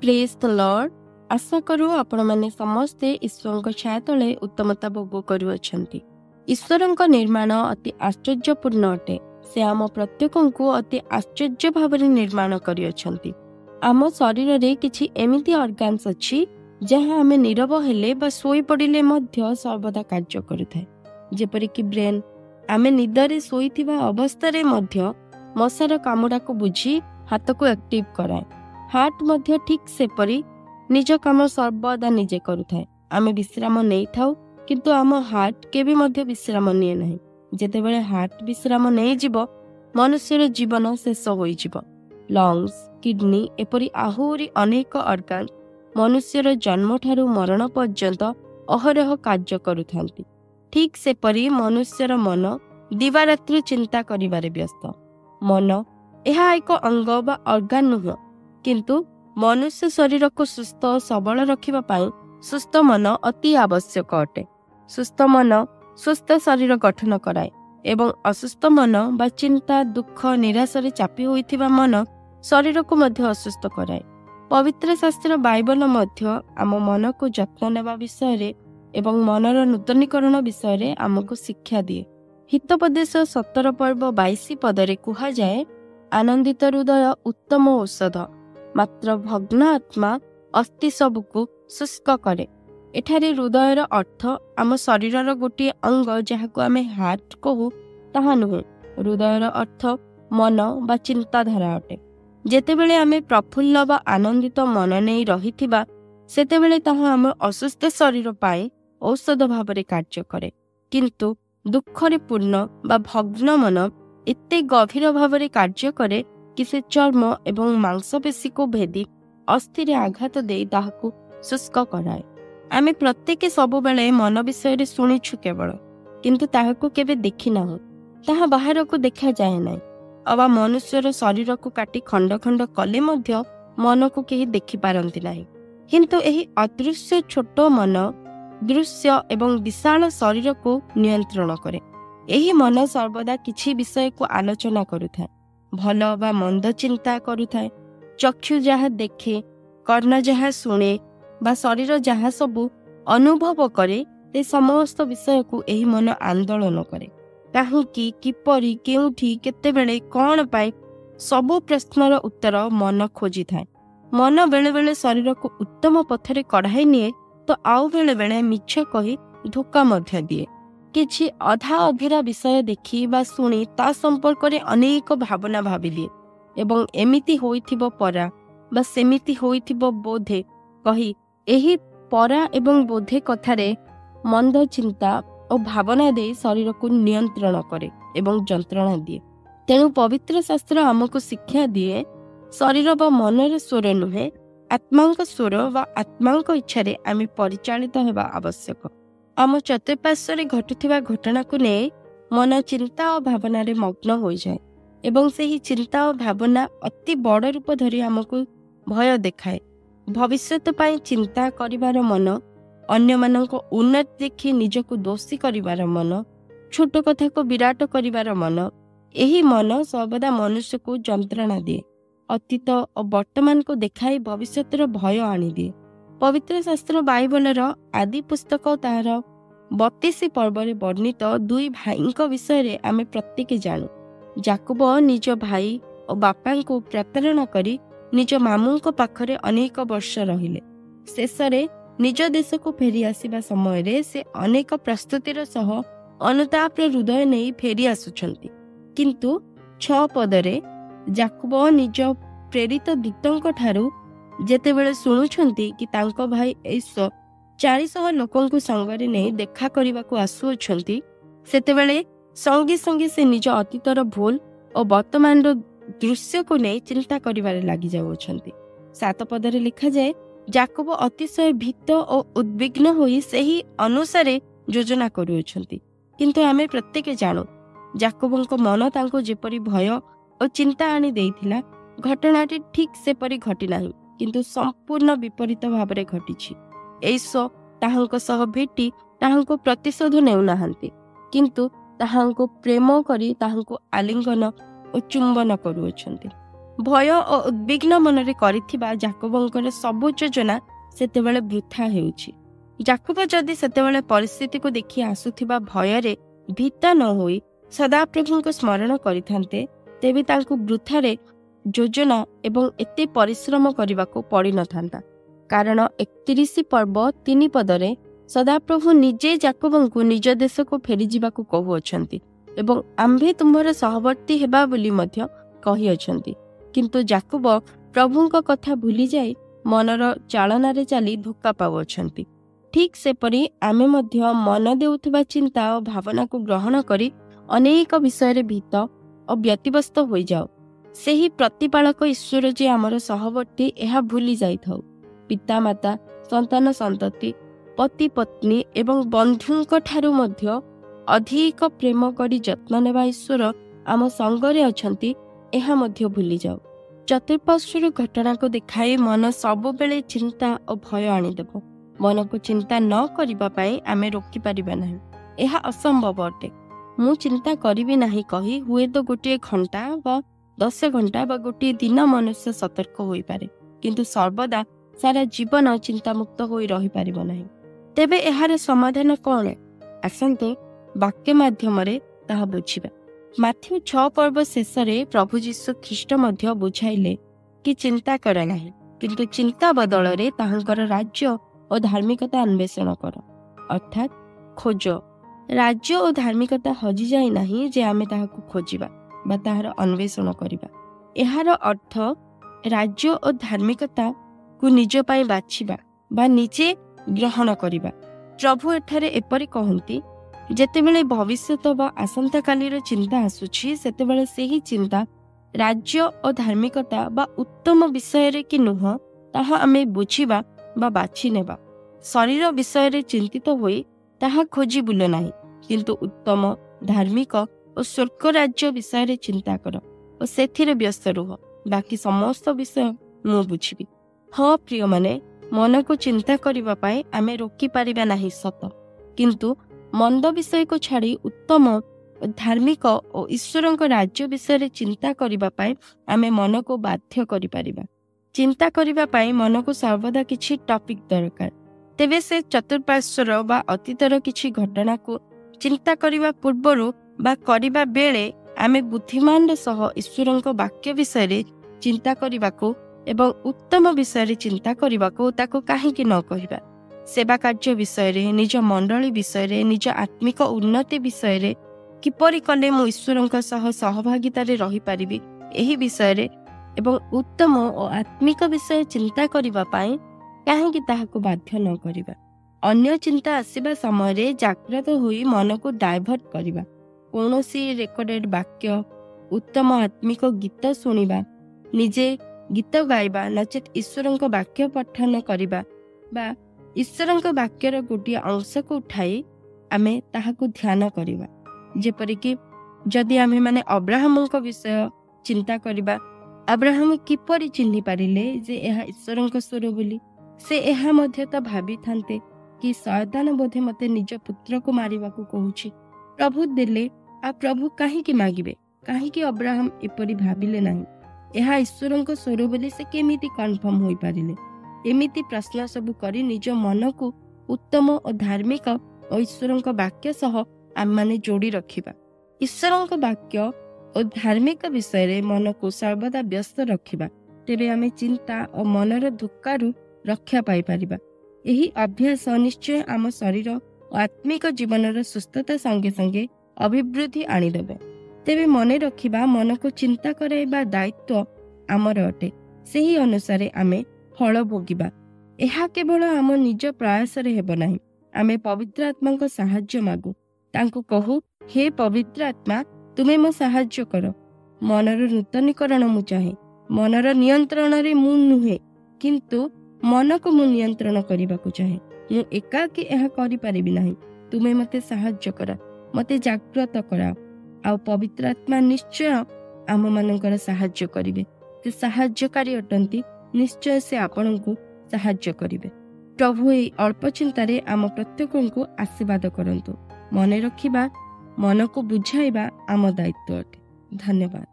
Praise the Lord. आशा करू आपण माने समस्ते ईश्वर छाया तले उत्तमता भोग करुअछंती। ईश्वरଙ୍କ निर्माण अति आश्चर्यपूर्ण अटे। से आम प्रत्येकଙ୍କୁ अति आश्चर्य भावरे निर्माण करिअछंती। आम शरीर रे किछि एमिति ऑर्गन्स अछि जहाँ आमे नीरव हेले बा सोई पड़िले मध्य सर्वदा कार्य करुथाय। जेपरि कि ब्रेन आमे निदरे सोईथिबा अवस्था रे मध्य मशार कामुडा को बुझी हाथ को एक्टिव कराए। हार्ट मध्य ठीक से परी निज काम सर्वदा निजे करुथाय। आमे विश्राम नहीं थाउ किंतु आम हार्ट केबे मध्य विश्राम निये नहीं। जेतेबेले हार्ट विश्राम नहीं जीवो मनुष्यर जीवन शेष होई जीवो। लंग्स, किडनी एपरी आहुरी अनेक ऑर्गन मनुष्यर जन्म ठारू मरण पर्यंत अहरह कार्य करुथांती। ठीक से परी मनुष्यर मन दिवारात्रि चिंता करिबारे व्यस्त। मन यह एक अंग बा ऑर्गन नुह किंतु मनुष्य शरीर को सुस्थ सबल रखिबा पाई सुस्थ मन अति आवश्यक अटे। सुस्थ मन सुस्थ शरीर गठन कराए एवं असुस्थ मन बा चिंता दुख निराश रे चापी होइथिबा मन शरीर को मध्य असुस्थ कराए। पवित्र शास्त्र बाइबल मध्य आम मन को जत्न नेबा विषय रे एवं मनर नूतनीकरण विषय रे आमको शिक्षा दिए। हितोपदेश 17 पर्व 22 पदरे कुहा जाए, आनंदित हृदय उत्तम औषध, मात्र भग्न आत्मा अस्थि सबुकु शुष्क करे। एठारे हृदयर अर्थ आम शरीरर गोटे अंग जहाको आमे हार्ट कहू ताहा नुहे। हृदयर अर्थ मन बा चिंताधारा अटे। जेतेबेले आमे प्रफुल्ल बा आनंदित मन नहीं रहिथिबा सेतेबेले ताहा आम असुस्थ शरीर पाए औषध भावरे कार्य करे। किंतु दुखरे पूर्ण बा भग्न मन एते गभीर भावरे कार्य करे कि से चर्म एवं मांसपेशी को भेदी अस्थिरे आघात दे ताहाकु शुष्क कराए। आमे प्रत्येक सबुबेले मन विषय रे सुनिछु केवल किंतु ताहाकु केबे देखि नाहु। ताहा बाहर को देखा जाए नाही। अबा मनुष्यर शरीर को काटी खंड खंड कले मध्य मन को केही देखि पारंती नाही। किंतु एही अदृश्य छोट मन दृश्य एवं विशाल शरीर को नियंत्रण करे। एही मन सर्वदा किछि विषय को आलोचना करुथाय, भल बा मंद चिंता करुथाय। चक्षु जहा देखे, कर्ण जहा सुने बा शरीर जहा सबु अनुभव करे ते समस्त विषय को एही मन आंदोलन करे। काहेकि किपरि केउठी केतेबेले कौन पाए सबु प्रश्नर उत्तर मन खोजी थाए। मन बेले बेले शरीर को उत्तम पथरे कढ़ाई निए तो आउ बेले बेले मिछ कही धोखा मध्य दिए। किछि अधा अधीरा विषय देखी बा सुनी ता संपर्क रे अनेक भावना भाबी दिए एवं एमिति होइथिबो परा बा सेमिति होइथिबो बोधे कही एही परा एवं बोधे कथारे मंद चिंता और भावना दे शरीर को नियंत्रण करे एवं जंत्रणा दिए। तेणु पवित्र शास्त्र आमको शिक्षा दिए शरीर बा मनर स्वर नुहे, आत्मांक स्वर वा आत्मांक इच्छा रे आमे परिचालित हेबा आवश्यक। आम चतुर्पार्श्व घटुथिबा घटना को ने मन चिंता और भावना रे मग्न हो जाए एवं सेही चिंता और भावना अति बड़ रूप धरी आमको भय देखाए। भविष्यत पाई चिंता करिवार मन, अन्य मानक उन्नति देखि निजको दोषी करिवार मन, छोट कथा को विराट करिवार मन, एही मन सर्वदा मनुष्य को जंत्रणा दिए। अतीत और वर्तमान को देखाई भविष्यतर भय आनी दिए। पवित्र शास्त्र बाइबलर आदि पुस्तक तार 32 पर्वरे वर्णित दुई भाईଙ୍କ विषय रे आमे प्रत्येक जानू। जाकुब निज भाई और बापा को प्रतारणा करी निज मामूंक पाखरे अनेक वर्ष रहिले। शेषरे निज देश को फेरी आसिबा समय रे से अनेक प्रस्तुतिर सह अनुताप हृदय नहीं फेरी आसुछंती। किंतु 6 पदरे जाकुब निज प्रेरित दूतंक ठारू जेतेबेले सुनुछंती कि तांको भाई ऐसो 400 लोकंकु संगरे नहीं देखा करने को आसुछंती, सेतेबेले संगे संगे से निज अतीतर भूल और वर्तमान दृश्य को नहीं चिंता करिबारे लागि जाउछंती। 7 पदरे लिखा जाए, जाकुब अतिशय भीत और उद्विग्न होई सही अनुसारे योजना करुछंती। किंतु आमे प्रत्येक जानू जाकुबଙ୍କ मन तांको जेपरि भय और चिंता आनी देइथिला, घटनाटी ठीक से परि घटी नाही किंतु संपूर्ण विपरीत भावरे घटिछि। ऐसो ताहांको सह भेटी ताहांको प्रतिशोध नेउ नाहांती किंतु ताहांको प्रेम करी ताहांको आलिंगन और चुंबन करुछंती। ଭୟ ଓ ଉଦ୍ବିଗ୍ନ ମନରେ କରିଥିବା ଯାକୋବଙ୍କର ସବୁ ଯୋଜନା ସେତେବେଳେ ବୃଥା ହେଉଛି। ଯାକୋବ ଯଦି ସେତେବେଳେ ପରିସ୍ଥିତିକୁ ଦେଖି ଆସୁଥିବା ଭୟରେ ଭୀତ ନ ହୋଇ ସଦାପ୍ରଭୁଙ୍କୁ ସ୍ମରଣ କରିଥାନ୍ତେ, ତେବେ ତାଙ୍କୁ ବୃଥାରେ ଯୋଜନା ଏବଂ ଏତେ ପରିଶ୍ରମ କରିବାକୁ ପଡ଼ିନଥାନ୍ତା। କାରଣ 31 ପର୍ବ 3 ପଦରେ ସଦାପ୍ରଭୁ ନିଜେ ଯାକୋବଙ୍କୁ ନିଜ ଦେଶକୁ ଫେରିଯିବାକୁ କହୁଅଛନ୍ତି ଏବଂ ଆମ୍ଭେ ତୁମ୍ଭର ସହବର୍ତ୍ତୀ ହେବା ବୋଲି ମଧ୍ୟ କହିଅଛନ୍ତି। କିନ୍ତୁ ଯାକୋବ ପ୍ରଭୁଙ୍କ କଥା ଭୁଲିଯାଇ ମନର ଚାଳନାରେ ଚାଲି ଧୋକା ପାଉଅଛନ୍ତି। ଠିକ୍ ସେପରି ଆମେ ମଧ୍ୟ ମନ ଦେଉଥିବା ଚିନ୍ତା ଓ ଭାବନାକୁ ଗ୍ରହଣ କରି ଅନେକ ବିଷୟରେ ଭୀତ ଓ ବ୍ୟତିବ୍ୟସ୍ତ ହୋଇଯାଉ। ସେହି ପ୍ରତିପାଳକ ଈଶ୍ୱର ଯେ ଆମର ସହବର୍ତ୍ତୀ ଏହା ଭୁଲି ଯାଇଥାଉ। ପିତାମାତା, ସନ୍ତାନ ସନ୍ତତି, ପତି ପତ୍ନୀ ଏବଂ ବନ୍ଧୁଙ୍କ ଠାରୁ ମଧ୍ୟ ଅଧିକ ପ୍ରେମ କରି ଯତ୍ନ ନେବା ଈଶ୍ୱର ଆମ ସଙ୍ଗରେ ଅଛନ୍ତି, ଏହା ମଧ୍ୟ ଭୁଲିଯାଉ। ଚତୁଃପାର୍ଶ୍ୱରୁ ଘଟଣାକୁ ଦେଖାଇ ମନ ସବୁବେଳେ ଚିନ୍ତା ଓ ଭୟ ଆଣିଦେବ। ମନକୁ ଚିନ୍ତା ନ କରିବା ପାଇଁ ଆମେ ରୋକିପାରିବା ନାହିଁ, ଏହା ଅସମ୍ଭବ ଅଟେ। ମୁଁ ଚିନ୍ତା କରିବି ନାହିଁ କହି ହୁଏତ ଗୋଟିଏ ଘଣ୍ଟା ବା 10 ଘଣ୍ଟା ବା ଗୋଟିଏ ଦିନ ମନୁଷ୍ୟ ସତର୍କ ହୋଇପାରେ, କିନ୍ତୁ ସର୍ବଦା ସାରା ଜୀବନ ଚିନ୍ତାମୁକ୍ତ ହୋଇ ରହିପାରିବ ନାହିଁ। ତେବେ ଏହାର ସମାଧାନ କ'ଣ? ଆସନ୍ତୁ ବାକ୍ୟ ମାଧ୍ୟମରେ ତାହା ବୁଝିବା। ମାଥ୍ୟୁ 6 ପର୍ବ ଶେଷରେ ପ୍ରଭୁ ଯୀଶୁ ଖ୍ରୀଷ୍ଟ ମଧ୍ୟ ବୁଝାଇଲେ କି ଚିନ୍ତା କର ନାହିଁ, କିନ୍ତୁ ଚିନ୍ତା ବଦଳରେ ତାହାଙ୍କର ରାଜ୍ୟ ଓ ଧାର୍ମିକତା ଅନ୍ୱେଷଣ କର, ଅର୍ଥାତ୍ ଖୋଜ। ରାଜ୍ୟ ଓ ଧାର୍ମିକତା ହଜିଯାଇ ନାହିଁ ଯେ ଆମେ ତାହାକୁ ଖୋଜିବା ବା ତାହାର ଅନ୍ୱେଷଣ କରିବା। ଏହାର ଅର୍ଥ ରାଜ୍ୟ ଓ ଧାର୍ମିକତାକୁ ନିଜ ପାଇଁ ବାଛିବା ବା ନିଜେ ଗ୍ରହଣ କରିବା। ପ୍ରଭୁ ଏଠାରେ ଏପରି କହନ୍ତି, ଯେତେବେଳେ ଭବିଷ୍ୟତ ବା ଆସନ୍ତାକାଲିର ଚିନ୍ତା ଆସୁଛି, ସେତେବେଳେ ସେହି ଚିନ୍ତା ରାଜ୍ୟ ଓ ଧାର୍ମିକତା ବା ଉତ୍ତମ ବିଷୟରେ କି ନୁହଁ ତାହା ଆମେ ବୁଝିବା ବା ବାଛି ନେବା। ଶରୀର ବିଷୟରେ ଚିନ୍ତିତ ହୋଇ ତାହା ଖୋଜି ବୁଲ ନାହିଁ, କିନ୍ତୁ ଉତ୍ତମ, ଧାର୍ମିକ ଓ ସ୍ୱର୍ଗ ରାଜ୍ୟ ବିଷୟରେ ଚିନ୍ତା କର ଓ ସେଥିରେ ବ୍ୟସ୍ତ ରୁହ। ବାକି ସମସ୍ତ ବିଷୟ ମୁଁ ବୁଝିବି। ହଁ ପ୍ରିୟମାନେ, ମନକୁ ଚିନ୍ତା କରିବା ପାଇଁ ଆମେ ରୋକିପାରିବା ନାହିଁ ସତ, କିନ୍ତୁ ମନ୍ଦ ବିଷୟକୁ ଛାଡ଼ି ଉତ୍ତମ, ଧାର୍ମିକ ଓ ଈଶ୍ୱରଙ୍କ ରାଜ୍ୟ ବିଷୟରେ ଚିନ୍ତା କରିବା ପାଇଁ ଆମେ ମନକୁ ବାଧ୍ୟ କରିପାରିବା। ଚିନ୍ତା କରିବା ପାଇଁ ମନକୁ ସର୍ବଦା କିଛି ଟପିକ୍ ଦରକାର। ତେବେ ସେ ଚତୁଃପାର୍ଶ୍ୱର ବା ଅତୀତର କିଛି ଘଟଣାକୁ ଚିନ୍ତା କରିବା ପୂର୍ବରୁ ବା କରିବା ବେଳେ ଆମେ ବୁଦ୍ଧିମାନର ସହ ଈଶ୍ୱରଙ୍କ ବାକ୍ୟ ବିଷୟରେ ଚିନ୍ତା କରିବାକୁ ଏବଂ ଉତ୍ତମ ବିଷୟରେ ଚିନ୍ତା କରିବାକୁ ତାକୁ କାହିଁକି ନ କହିବା? ସେବା କାର୍ଯ୍ୟ ବିଷୟରେ, ନିଜ ମଣ୍ଡଳୀ ବିଷୟରେ, ନିଜ ଆତ୍ମିକ ଉନ୍ନତି ବିଷୟରେ, କିପରି କଲେ ମୁଁ ଈଶ୍ୱରଙ୍କ ସହ ସହଭାଗିତାରେ ରହିପାରିବି, ଏହି ବିଷୟରେ ଏବଂ ଉତ୍ତମ ଓ ଆତ୍ମିକ ବିଷୟ ଚିନ୍ତା କରିବା ପାଇଁ କାହିଁକି ତାହାକୁ ବାଧ୍ୟ ନ କରିବା? ଅନ୍ୟ ଚିନ୍ତା ଆସିବା ସମୟରେ ଜାଗ୍ରତ ହୋଇ ମନକୁ ଡାଇଭର୍ଟ କରିବା। କୌଣସି ରେକର୍ଡେଡ୍ ବାକ୍ୟ, ଉତ୍ତମ ଆତ୍ମିକ ଗୀତ ଶୁଣିବା, ନିଜେ ଗୀତ ଗାଇବା, ନଚେତ୍ ଈଶ୍ୱରଙ୍କ ବାକ୍ୟ ପଠନ କରିବା ବା ଈଶ୍ୱରଙ୍କ ବାକ୍ୟର ଗୋଟିଏ ଅଂଶକୁ ଉଠାଇ ଆମେ ତାହାକୁ ଧ୍ୟାନ କରିବା। ଯେପରିକି ଯଦି ଆମେମାନେ ଅବ୍ରାହମଙ୍କ ବିଷୟ ଚିନ୍ତା କରିବା, ଅବ୍ରାହମ କିପରି ଚିହ୍ନି ପାରିଲେ ଯେ ଏହା ଈଶ୍ୱରଙ୍କ ସ୍ୱର ବୋଲି? ସେ ଏହା ମଧ୍ୟ ତ ଭାବିଥାନ୍ତେ କି ଶୟତାନ ବୋଧେ ମୋତେ ନିଜ ପୁତ୍ରକୁ ମାରିବାକୁ କହୁଛି। ପ୍ରଭୁ ଦେଲେ, ଆଉ ପ୍ରଭୁ କାହିଁକି ମାଗିବେ? କାହିଁକି ଅବ୍ରାହମ ଏପରି ଭାବିଲେ ନାହିଁ? ଏହା ଈଶ୍ୱରଙ୍କ ସ୍ୱର ବୋଲି ସେ କେମିତି କନଫର୍ମ ହୋଇପାରିଲେ? ଏମିତି ପ୍ରଶ୍ନ ସବୁ କରି ନିଜ ମନକୁ ଉତ୍ତମ ଓ ଧାର୍ମିକ ଓ ଈଶ୍ୱରଙ୍କ ବାକ୍ୟ ସହ ଆମମାନେ ଯୋଡ଼ି ରଖିବା। ଈଶ୍ୱରଙ୍କ ବାକ୍ୟ ଓ ଧାର୍ମିକ ବିଷୟରେ ମନକୁ ସର୍ବଦା ବ୍ୟସ୍ତ ରଖିବା। ତେବେ ଆମେ ଚିନ୍ତା ଓ ମନର ଧୋକାରୁ ରକ୍ଷା ପାଇପାରିବା। ଏହି ଅଭ୍ୟାସ ନିଶ୍ଚୟ ଆମ ଶରୀର ଓ ଆତ୍ମିକ ଜୀବନର ସୁସ୍ଥତା ସଙ୍ଗେ ସଙ୍ଗେ ଅଭିବୃଦ୍ଧି ଆଣିଦେବେ। ତେବେ ମନେ ରଖିବା, ମନକୁ ଚିନ୍ତା କରାଇବା ଦାୟିତ୍ୱ ଆମର ଅଟେ। ସେହି ଅନୁସାରେ ଆମେ ଫଳ ଭୋଗିବା। ଏହା କେବଳ ଆମ ନିଜ ପ୍ରୟାସରେ ହେବ ନାହିଁ। ଆମେ ପବିତ୍ର ଆତ୍ମାଙ୍କ ସାହାଯ୍ୟ ମାଗୁ। ତାଙ୍କୁ କହୁ, ହେ ପବିତ୍ର ଆତ୍ମା, ତୁମେ ମୋ ସାହାଯ୍ୟ କର। ମନର ନୂତନୀକରଣ ମୁଁ ଚାହେଁ। ମନର ନିୟନ୍ତ୍ରଣରେ ମୁଁ ନୁହେଁ, କିନ୍ତୁ ମନକୁ ମୁଁ ନିୟନ୍ତ୍ରଣ କରିବାକୁ ଚାହେଁ। ମୁଁ ଏକାକୀ ଏହା କରିପାରିବି ନାହିଁ। ତୁମେ ମୋତେ ସାହାଯ୍ୟ କର, ମୋତେ ଜାଗ୍ରତ କରାଅ। ଆଉ ପବିତ୍ର ଆତ୍ମା ନିଶ୍ଚୟ ଆମମାନଙ୍କର ସାହାଯ୍ୟ କରିବେ। ସେ ସାହାଯ୍ୟକାରୀ ଅଟନ୍ତି। ନିଶ୍ଚୟ ସେ ଆପଣଙ୍କୁ ସାହାଯ୍ୟ କରିବେ। ପ୍ରଭୁ ଏହି ଅଳ୍ପ ଚିନ୍ତାରେ ଆମ ପ୍ରତ୍ୟେକଙ୍କୁ ଆଶୀର୍ବାଦ କରନ୍ତୁ। ମନେ ରଖିବା, ମନକୁ ବୁଝାଇବା ଆମ ଦାୟିତ୍ୱ ଅଟେ। ଧନ୍ୟବାଦ।